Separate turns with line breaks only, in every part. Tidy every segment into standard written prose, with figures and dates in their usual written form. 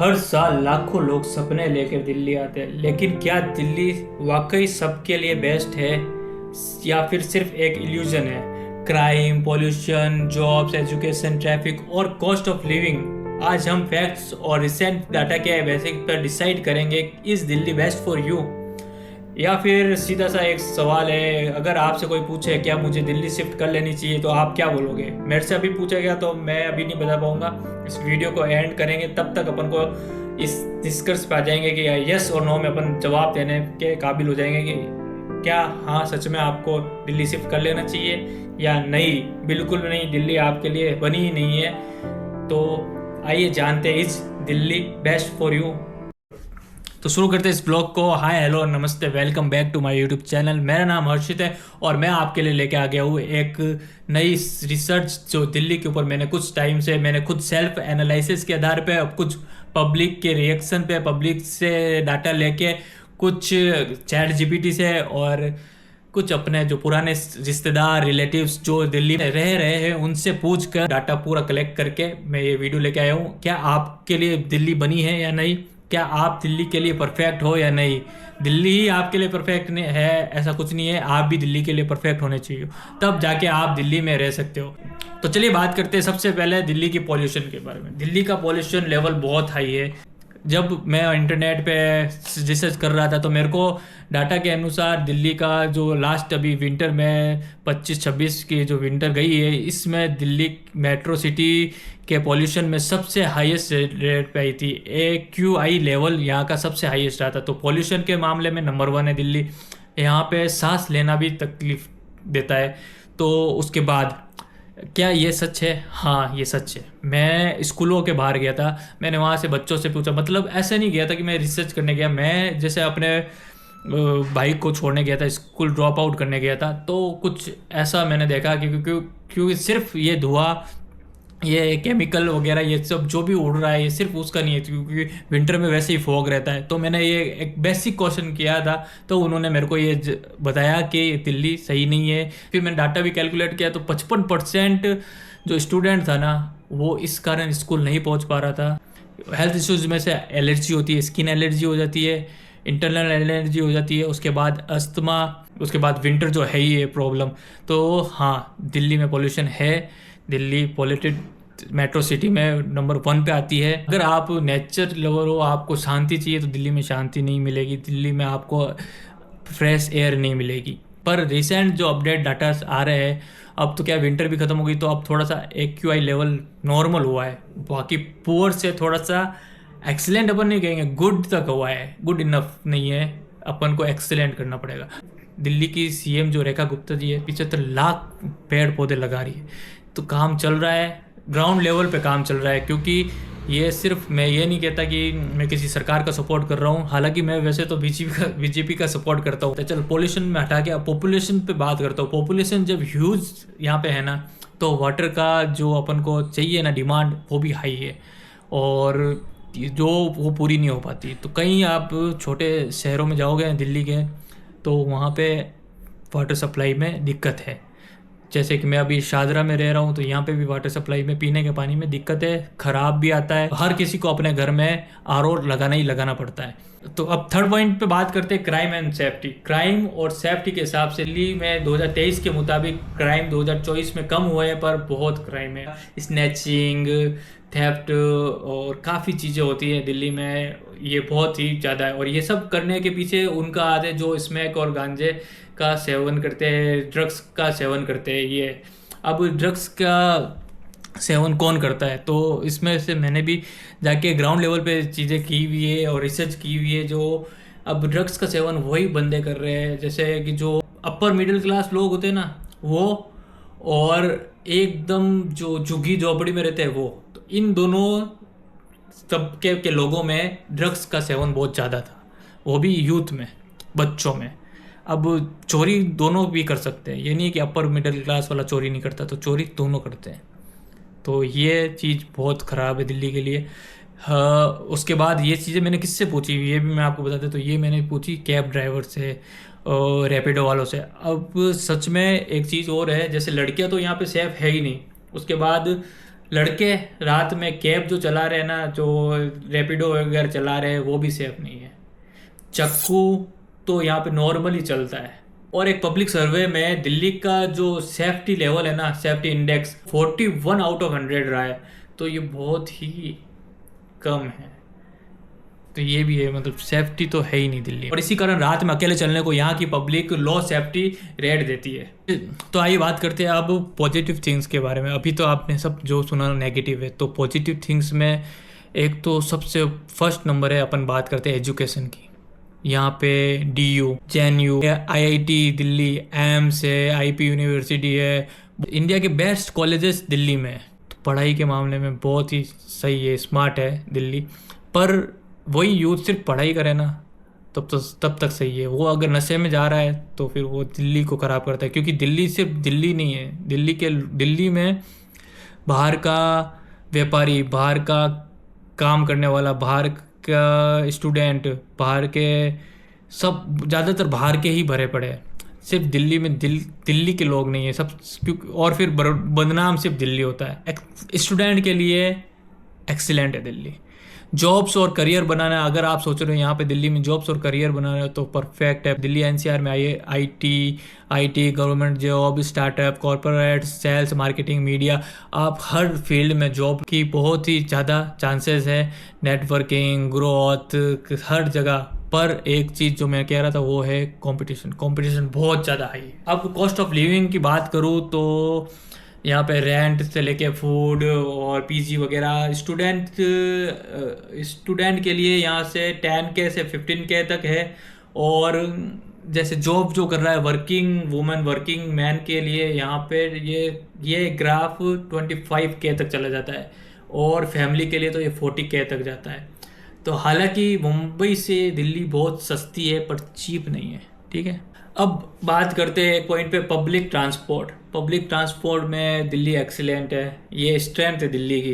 हर साल लाखों लोग सपने लेकर दिल्ली आते हैं, लेकिन क्या दिल्ली वाकई सबके लिए बेस्ट है या फिर सिर्फ एक इल्यूजन है? Crime, pollution, jobs, education, traffic और कॉस्ट ऑफ लिविंग, आज हम फैक्ट्स और रिसेंट डाटा के बेसिस पर डिसाइड करेंगे, is Delhi best for you? या फिर सीधा सा एक सवाल है, अगर आपसे कोई पूछे क्या मुझे दिल्ली शिफ्ट कर लेनी चाहिए, तो आप क्या बोलोगे? मेरे से अभी पूछा गया तो मैं अभी नहीं बता पाऊंगा। इस वीडियो को एंड करेंगे तब तक अपन को इस निष्कर्ष पे आ जाएंगे कि यस और नो में अपन जवाब देने के काबिल हो जाएंगे कि क्या हाँ सच में आपको दिल्ली शिफ्ट कर लेना चाहिए या नहीं, बिल्कुल नहीं, दिल्ली आपके लिए बनी ही नहीं है। तो आइए जानते हैं, is Delhi best for you? तो शुरू करते हैं इस ब्लॉग को। हाय, हेलो, नमस्ते, welcome back to my YouTube channel. मेरा नाम हर्षित है और मैं आपके लिए लेके आ गया हूँ एक नई रिसर्च जो दिल्ली के ऊपर मैंने कुछ टाइम से मैंने खुद सेल्फ एनालिसिस के आधार पे, अब कुछ पब्लिक के रिएक्शन पे, पब्लिक से डाटा लेके, कुछ चैट जीपीटी से और कुछ अपने जो पुराने रिश्तेदार, रिलेटिव्स जो दिल्ली में रह रहे हैं उनसे पूछ कर डाटा पूरा कलेक्ट करके मैं ये वीडियो लेके आया हूँ। क्या आपके लिए दिल्ली बनी है या नहीं? क्या आप दिल्ली के लिए परफेक्ट हो या नहीं? दिल्ली ही आपके लिए परफेक्ट नहीं है ऐसा कुछ नहीं है, आप भी दिल्ली के लिए परफेक्ट होने चाहिए, तब जाके आप दिल्ली में रह सकते हो। तो चलिए बात करते हैं सबसे पहले दिल्ली की पॉल्यूशन के बारे में। दिल्ली का पॉल्यूशन लेवल बहुत हाई है। जब मैं इंटरनेट पे रिसर्च कर रहा था तो मेरे को डाटा के अनुसार दिल्ली का जो लास्ट अभी विंटर में 25-26 की जो विंटर गई है, इसमें दिल्ली मेट्रो सिटी के पॉल्यूशन में सबसे हाईएस्ट रेट पे आई थी। AQI लेवल यहाँ का सबसे हाईएस्ट रहा था। तो पॉल्यूशन के मामले में नंबर 1 है दिल्ली। यहाँ पे सांस लेना भी तकलीफ देता है। तो उसके बाद क्या ये सच है? हाँ, ये सच है। मैं स्कूलों के बाहर गया था, मैंने वहाँ से बच्चों से पूछा, मतलब ऐसे नहीं गया था कि मैं रिसर्च करने गया, मैं जैसे अपने भाई को छोड़ने गया था, स्कूल ड्रॉप आउट करने गया था। तो कुछ ऐसा मैंने देखा कि क्योंकि सिर्फ ये धुआं, ये केमिकल वगैरह, ये सब जो भी उड़ रहा है ये सिर्फ उसका नहीं है, क्योंकि विंटर में वैसे ही फॉग रहता है। तो मैंने ये एक बेसिक क्वेश्चन किया था, तो उन्होंने मेरे को ये बताया कि दिल्ली सही नहीं है। फिर मैंने डाटा भी कैलकुलेट किया तो 55% जो स्टूडेंट था ना, वो इस कारण स्कूल नहीं पहुंच पा रहा था। हेल्थ इश्यूज में से एलर्जी होती है, स्किन एलर्जी हो जाती है, इंटरनल एलर्जी हो जाती है, उसके बाद अस्थमा, उसके बाद विंटर जो है ही है प्रॉब्लम। तो हाँ, दिल्ली में पॉल्यूशन है। दिल्ली पॉल्यूटेड मेट्रो सिटी में नंबर 1 पे आती है। अगर आप नेचर लवर हो, आपको शांति चाहिए, तो दिल्ली में शांति नहीं मिलेगी, दिल्ली में आपको फ्रेश एयर नहीं मिलेगी। पर रिसेंट जो अपडेट डाटा आ रहे हैं, अब तो क्या विंटर भी ख़त्म हो गई, तो अब थोड़ा सा AQI लेवल नॉर्मल हुआ है। बाकी पुअर से थोड़ा सा एक्सीलेंट अपन नहीं कहेंगे, गुड तक हुआ है, गुड इनफ नहीं है, अपन को एक्सीलेंट करना पड़ेगा। दिल्ली की CM जो रेखा गुप्ता जी है, 75 लाख पेड़ पौधे लगा रही है। तो काम चल रहा है, ग्राउंड लेवल पे काम चल रहा है। क्योंकि ये सिर्फ, मैं ये नहीं कहता कि मैं किसी सरकार का सपोर्ट कर रहा हूँ, हालांकि मैं वैसे तो बीजेपी का सपोर्ट करता हूँ। तो चल पॉल्यूशन में हटा के पॉपुलेशन पे बात करता हूँ। पॉपुलेशन जब ह्यूज यहाँ पे है ना, तो वाटर का जो अपन को चाहिए ना डिमांड, वो भी हाई है और जो वो पूरी नहीं हो पाती। तो कहीं आप छोटे शहरों में जाओगे दिल्ली के, तो वहाँ पे वाटर सप्लाई में दिक्कत है। जैसे कि मैं अभी शादरा में रह रहा हूँ, तो यहाँ पे भी वाटर सप्लाई में, पीने के पानी में दिक्कत है, ख़राब भी आता है। हर किसी को अपने घर में RO लगाना ही लगाना पड़ता है। तो अब थर्ड पॉइंट पे बात करते हैं, क्राइम एंड सेफ्टी। क्राइम और सेफ्टी के हिसाब से दिल्ली में 2023 के मुताबिक क्राइम 2024 में कम हुए हैं, पर बहुत क्राइम है। स्नैचिंग, थेफ्ट और काफ़ी चीज़ें होती है दिल्ली में, ये बहुत ही ज़्यादा है। और ये सब करने के पीछे उनका आदत जो स्मैक और गांजे का सेवन करते हैं, ड्रग्स का सेवन करते हैं। ये अब ड्रग्स का सेवन कौन करता है? तो इसमें से मैंने भी जाके ग्राउंड लेवल पे चीज़ें की हुई है और रिसर्च की हुई है। जो अब ड्रग्स का सेवन वही बंदे कर रहे हैं, जैसे कि जो अपर मिडिल क्लास लोग होते हैं ना वो, और एकदम जो झुग्गी झोपड़ी में रहते हैं वो। तो इन दोनों तबके के लोगों में ड्रग्स का सेवन बहुत ज़्यादा था, वो भी यूथ में, बच्चों में। अब चोरी दोनों भी कर सकते हैं, ये नहीं कि अपर मिडिल क्लास वाला चोरी नहीं करता, तो चोरी दोनों करते हैं। तो ये चीज़ बहुत ख़राब है दिल्ली के लिए। हाँ, उसके बाद ये चीज़ें मैंने किससे पूछी, ये भी मैं आपको बता दें। तो ये मैंने पूछी कैब ड्राइवर से और रैपिडो वालों से। अब सच में एक चीज़ और है, जैसे लड़कियां तो यहाँ पे सेफ है ही नहीं। उसके बाद लड़के रात में कैब जो चला रहे हैं ना, जो रैपिडो वगैरह चला रहे हैं, वो भी सेफ नहीं है। चक्कू तो यहाँ पे नॉर्मली चलता है। और एक पब्लिक सर्वे में दिल्ली का जो सेफ्टी लेवल है ना, सेफ्टी इंडेक्स 41 आउट ऑफ 100 रहा है। तो ये बहुत ही कम है। तो ये भी है, मतलब सेफ्टी तो है ही नहीं दिल्ली। और इसी कारण रात में अकेले चलने को यहाँ की पब्लिक लो सेफ्टी रेट देती है। तो आइए बात करते हैं अब पॉजिटिव थिंग्स के बारे में। अभी तो आपने सब जो सुना नेगेटिव है, तो पॉजिटिव थिंग्स में एक तो सबसे फर्स्ट नंबर है, अपन बात करते हैं एजुकेशन की। यहाँ पे DU, JNU, IIT Delhi, AIIMS है, IP यूनिवर्सिटी है, इंडिया के बेस्ट कॉलेजेस दिल्ली में है। तो पढ़ाई के मामले में बहुत ही सही है, स्मार्ट है दिल्ली। पर वही यूथ सिर्फ पढ़ाई करे ना, तब तक सही है। वो अगर नशे में जा रहा है तो फिर वो दिल्ली को ख़राब करता है। क्योंकि दिल्ली सिर्फ दिल्ली नहीं है, दिल्ली में बाहर का व्यापारी, बाहर का काम करने वाला, बाहर का स्टूडेंट, बाहर के सब ज़्यादातर बाहर के ही भरे पड़े हैं। सिर्फ दिल्ली में दिल्ली के लोग नहीं है सब, क्योंकि और फिर बदनाम सिर्फ दिल्ली होता है। स्टूडेंट के लिए एक्सीलेंट है दिल्ली। जॉब्स और करियर बनाना, अगर आप सोच रहे हो यहाँ पे दिल्ली में जॉब्स और करियर बनाना, तो परफेक्ट है। दिल्ली NCR में IT, government job, startup, corporate, sales, marketing, media, आप हर फील्ड में जॉब की बहुत ही ज़्यादा चांसेस है। नेटवर्किंग, ग्रोथ, हर जगह। पर एक चीज़ जो मैं कह रहा था वो है कंपटीशन बहुत ज़्यादा हाई है। अब कॉस्ट ऑफ लिविंग की बात करूँ तो यहाँ पे रेंट से लेके फूड और PG वगैरह स्टूडेंट के लिए यहाँ से 10K से 15K तक है। और जैसे जॉब जो कर रहा है वर्किंग वुमेन, वर्किंग मैन के लिए यहाँ पे ये ग्राफ 25K तक चला जाता है। और फैमिली के लिए तो ये 40K तक जाता है। तो हालांकि मुंबई से दिल्ली बहुत सस्ती है पर चीप नहीं है, ठीक है। अब बात करते हैं एक पॉइंट पे पब्लिक ट्रांसपोर्ट में दिल्ली एक्सीलेंट है। ये स्ट्रेंथ है दिल्ली की।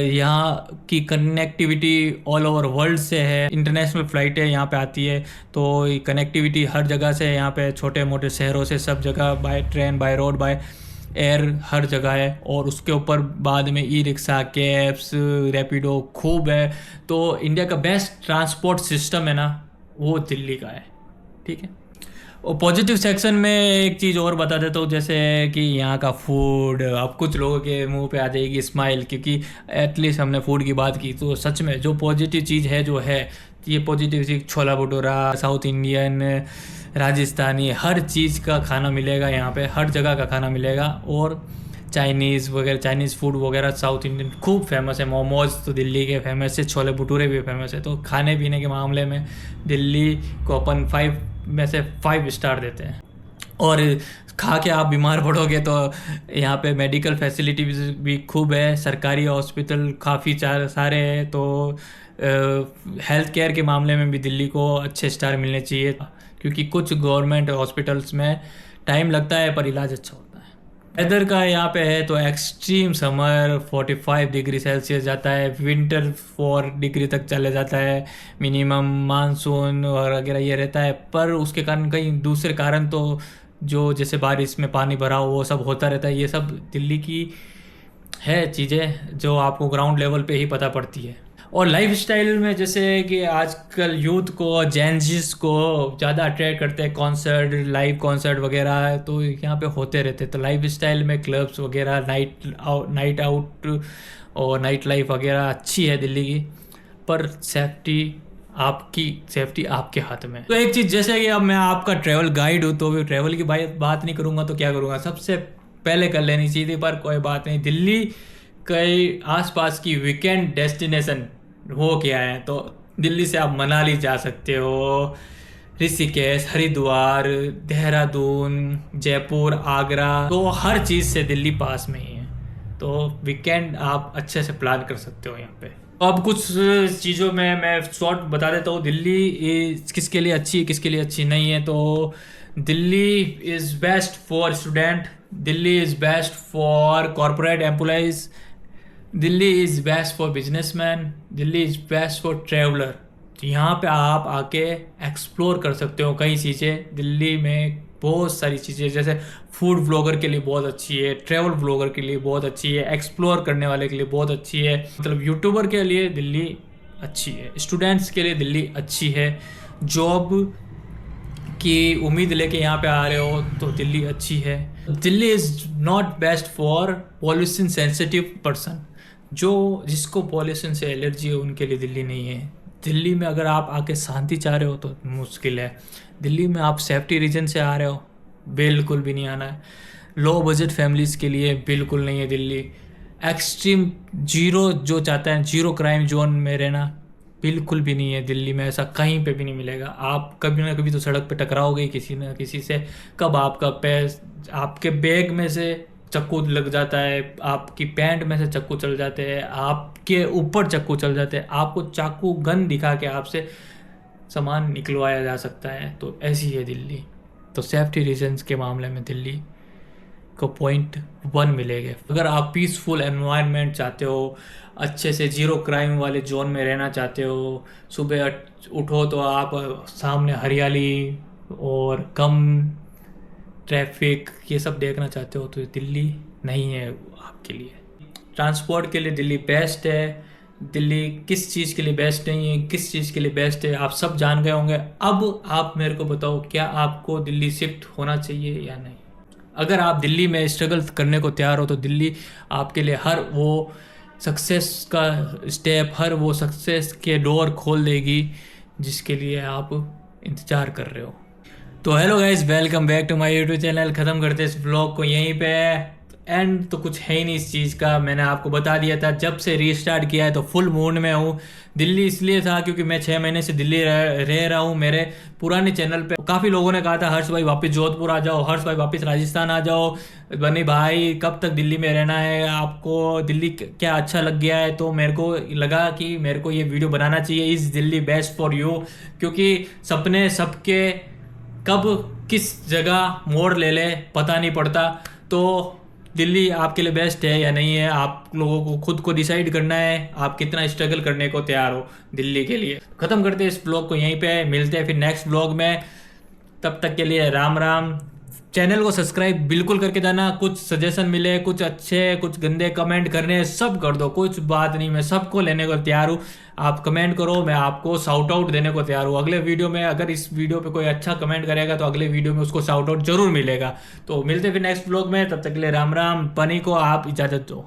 यहाँ की कनेक्टिविटी ऑल ओवर वर्ल्ड से है। इंटरनेशनल फ़्लाइटें यहाँ पे आती है, तो कनेक्टिविटी हर जगह से यहाँ पे, छोटे मोटे शहरों से सब जगह, by train, by road, by air, हर जगह है। और उसके ऊपर बाद में ई-रिक्शा, कैब्स, रैपिडो खूब है। तो इंडिया का बेस्ट ट्रांसपोर्ट सिस्टम है ना, वो दिल्ली का है, ठीक है। और पॉजिटिव सेक्शन में एक चीज़ और बता देता हूँ, जैसे कि यहाँ का फूड। अब कुछ लोगों के मुंह पे आ जाएगी स्माइल, क्योंकि एटलीस्ट हमने फूड की बात की। तो सच में जो पॉजिटिव चीज़ है जो है, ये पॉजिटिव चीज़ छोला भटूरा, साउथ इंडियन, राजस्थानी, हर चीज़ का खाना मिलेगा यहाँ पे, हर जगह का खाना मिलेगा। और चाइनीज़ वगैरह, चाइनीज़ फूड वगैरह, साउथ इंडियन खूब फेमस है। मोमोज तो दिल्ली के फेमस है, छोले भटूरे भी फेमस है। तो खाने पीने के मामले में दिल्ली को अपन 5 में से 5 स्टार देते हैं। और खा के आप बीमार पड़ोगे तो यहाँ पे मेडिकल फैसिलिटी भी खूब है। सरकारी हॉस्पिटल काफ़ी सारे हैं। तो हेल्थ केयर के मामले में भी दिल्ली को अच्छे स्टार मिलने चाहिए, क्योंकि कुछ गवर्नमेंट हॉस्पिटल्स में टाइम लगता है पर इलाज अच्छा होता है। वेदर का यहाँ पे है तो एक्सट्रीम समर 45 डिग्री सेल्सियस जाता है, विंटर 4 डिग्री तक चले जाता है, मिनिमम मानसून और वगैरह ये रहता है। पर उसके कारण कई दूसरे कारण तो जो जैसे बारिश में पानी भरा हो वो सब होता रहता है। ये सब दिल्ली की है चीज़ें जो आपको ग्राउंड लेवल पे ही पता पड़ती है। और लाइफ स्टाइल में जैसे कि आजकल यूथ को, जेंजिस को ज़्यादा अट्रैक्ट करते हैं कॉन्सर्ट, लाइव कॉन्सर्ट वगैरह, तो यहाँ पे होते रहते हैं। तो लाइफ स्टाइल में क्लब्स वगैरह, नाइट आउट और नाइट लाइफ वगैरह अच्छी है दिल्ली की। पर सेफ्टी आपके हाथ में। तो एक चीज़, जैसे कि अब मैं आपका ट्रैवल गाइड हूँ, तो ट्रैवल की बात नहीं करूँगा तो क्या करूँगा, सबसे पहले कर लेनी चाहिए थी, पर कोई बात नहीं। दिल्ली के आसपास की वीकेंड डेस्टिनेशन हो क्या है, तो दिल्ली से आप मनाली जा सकते हो, ऋषिकेश, हरिद्वार, देहरादून, जयपुर, आगरा, तो हर चीज़ से दिल्ली पास में ही है। तो वीकेंड आप अच्छे से प्लान कर सकते हो यहाँ पे। तो अब कुछ चीज़ों में मैं शॉर्ट बता देता हूँ, दिल्ली किसके लिए अच्छी है, किसके लिए अच्छी नहीं है। तो Delhi is best for student, Delhi is best for corporate employees, Delhi is best for businessman, Delhi is best for traveller. तो यहाँ पे आप आके एक्सप्लोर कर सकते हो कई चीज़ें। दिल्ली में बहुत सारी चीज़ें, जैसे फूड व्लॉगर के लिए बहुत अच्छी है, ट्रैवल व्लॉगर के लिए बहुत अच्छी है, एक्सप्लोर करने वाले के लिए बहुत अच्छी है, मतलब यूट्यूबर के लिए दिल्ली अच्छी है, स्टूडेंट्स के लिए दिल्ली अच्छी है, जॉब की उम्मीद लेके यहाँ पे आ रहे हो तो दिल्ली अच्छी है। Delhi is not best for pollution sensitive person, जिसको पॉल्यूशन से एलर्जी है उनके लिए दिल्ली नहीं है। दिल्ली में अगर आप आके शांति चाह रहे हो तो मुश्किल है। दिल्ली में आप सेफ्टी रीजन से आ रहे हो, बिल्कुल भी नहीं आना है। लो बजट फैमिलीज़ के लिए बिल्कुल नहीं है दिल्ली। एक्सट्रीम जीरो जो चाहता है जीरो क्राइम जोन में रहना, बिल्कुल भी नहीं है दिल्ली में, ऐसा कहीं पे भी नहीं मिलेगा। आप कभी ना कभी तो सड़क पे टकराओगे किसी ना किसी से। कब आपका पैर, आपके बैग में से चक्कू लग जाता है, आपकी पैंट में से चक्कू चल जाते हैं, आपके ऊपर चक्कू चल जाते हैं, आपको चाकू गन दिखा के आपसे सामान निकलवाया जा सकता है। तो ऐसी है दिल्ली। तो सेफ्टी रीजंस के मामले में दिल्ली को .1 मिलेगा। अगर आप पीसफुल एनवायरनमेंट चाहते हो, अच्छे से जीरो क्राइम वाले जोन में रहना चाहते हो, सुबह उठो तो आप सामने हरियाली और कम ट्रैफिक ये सब देखना चाहते हो, तो दिल्ली नहीं है आपके लिए। ट्रांसपोर्ट के लिए दिल्ली बेस्ट है। दिल्ली किस चीज़ के लिए बेस्ट नहीं है, किस चीज़ के लिए बेस्ट है, आप सब जान गए होंगे। अब आप मेरे को बताओ, क्या आपको दिल्ली शिफ्ट होना चाहिए या नहीं? अगर आप दिल्ली में स्ट्रगल करने को तैयार हो तो दिल्ली आपके लिए हर वो सक्सेस का स्टेप, हर वो सक्सेस के डोर खोल देगी जिसके लिए आप इंतज़ार कर रहे हो। तो hello guys, welcome back to my YouTube channel. ख़त्म करते हैं इस ब्लॉग को यहीं पे। एंड तो कुछ है ही नहीं इस चीज़ का, मैंने आपको बता दिया था। जब से रीस्टार्ट किया है तो फुल मूड में हूँ। दिल्ली इसलिए था क्योंकि मैं 6 महीने से दिल्ली रह रहा हूँ। मेरे पुराने चैनल पे काफ़ी लोगों ने कहा था, हर्ष भाई वापस जोधपुर आ जाओ, हर्ष भाई वापस राजस्थान आ जाओ, बनी भाई कब तक दिल्ली में रहना है, आपको दिल्ली क्या अच्छा लग गया है। तो मेरे को लगा कि मेरे को ये वीडियो बनाना चाहिए, is Delhi best for you. क्योंकि सपने सबके कब किस जगह मोड़ ले ले पता नहीं पड़ता। तो दिल्ली आपके लिए बेस्ट है या नहीं है, आप लोगों को खुद को डिसाइड करना है, आप कितना स्ट्रगल करने को तैयार हो दिल्ली के लिए। ख़त्म करते हैं इस ब्लॉग को यहीं पे, मिलते हैं फिर नेक्स्ट ब्लॉग में। तब तक के लिए राम राम। चैनल को सब्सक्राइब बिल्कुल करके जाना। कुछ सजेशन मिले, कुछ अच्छे कुछ गंदे कमेंट करने, सब कर दो, कुछ बात नहीं, मैं सबको लेने को तैयार हूँ। आप कमेंट करो, मैं आपको शाउट आउट देने को तैयार हूँ। अगले वीडियो में अगर इस वीडियो पे कोई अच्छा कमेंट करेगा तो अगले वीडियो में उसको शाउट आउट जरूर मिलेगा। तो मिलते फिर नेक्स्ट ब्लॉग में, तब तक के लिए राम राम। बनी को आप इजाज़त दो।